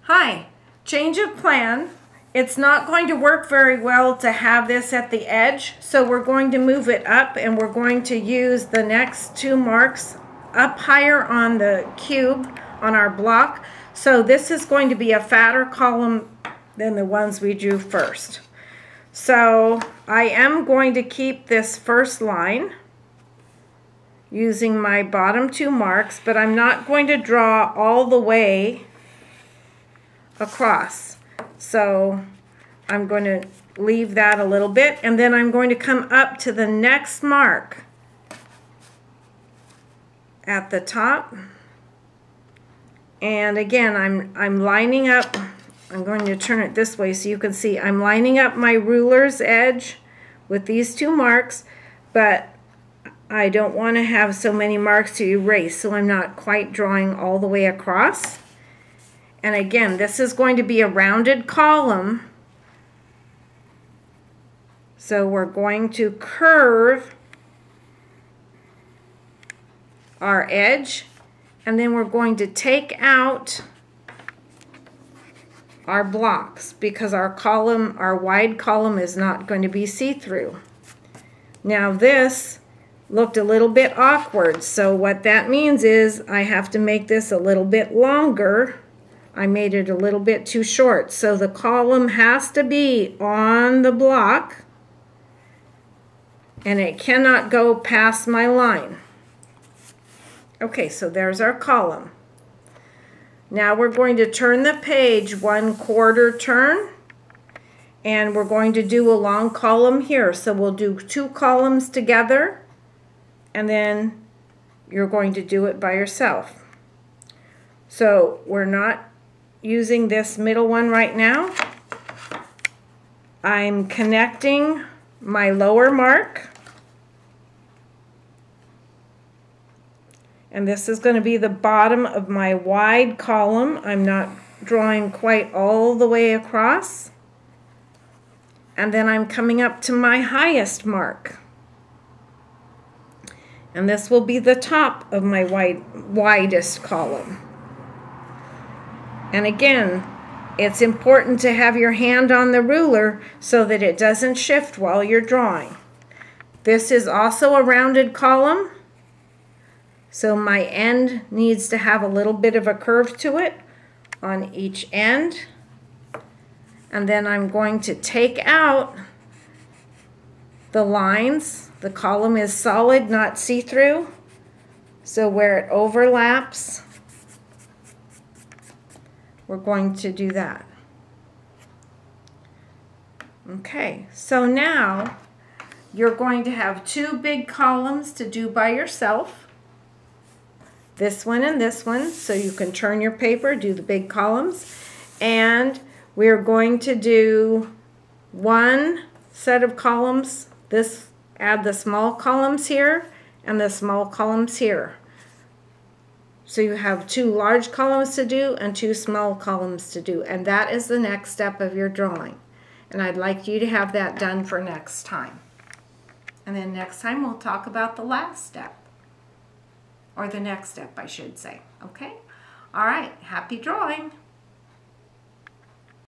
Hi, change of plan. It's not going to work very well to have this at the edge, so we're going to move it up and we're going to use the next two marks up higher on the cube on our block. So this is going to be a fatter column than the ones we drew first. So I am going to keep this first line using my bottom two marks, but I'm not going to draw all the way across. So I'm going to leave that a little bit, and then I'm going to come up to the next mark at the top. And again, I'm lining up. I'm going to turn it this way so you can see I'm lining up my ruler's edge with these two marks, but I don't want to have so many marks to erase, so I'm not quite drawing all the way across. And again, this is going to be a rounded column, so we're going to curve our edge, and then we're going to take out our blocks because our column, our wide column, is not going to be see-through. Now this looked a little bit awkward, so what that means is I have to make this a little bit longer. I made it a little bit too short, so the column has to be on the block and it cannot go past my line. Okay, so there's our column. Now we're going to turn the page 1/4 turn, and we're going to do a long column here. So we'll do two columns together, and then you're going to do it by yourself. So we're not using this middle one right now. I'm connecting my lower mark, and this is going to be the bottom of my wide column. I'm not drawing quite all the way across. And then I'm coming up to my highest mark, and this will be the top of my widest column. And again, it's important to have your hand on the ruler so that it doesn't shift while you're drawing. This is also a rounded column, so my end needs to have a little bit of a curve to it on each end. And then I'm going to take out the lines. The column is solid, not see-through, so where it overlaps, we're going to do that. Okay, so now you're going to have two big columns to do by yourself. This one and this one, so you can turn your paper, do the big columns. And we're going to do one set of columns, add the small columns here and the small columns here. So you have two large columns to do and two small columns to do, and that is the next step of your drawing. And I'd like you to have that done for next time. And then next time we'll talk about the last step, or the next step I should say. Okay? All right, happy drawing.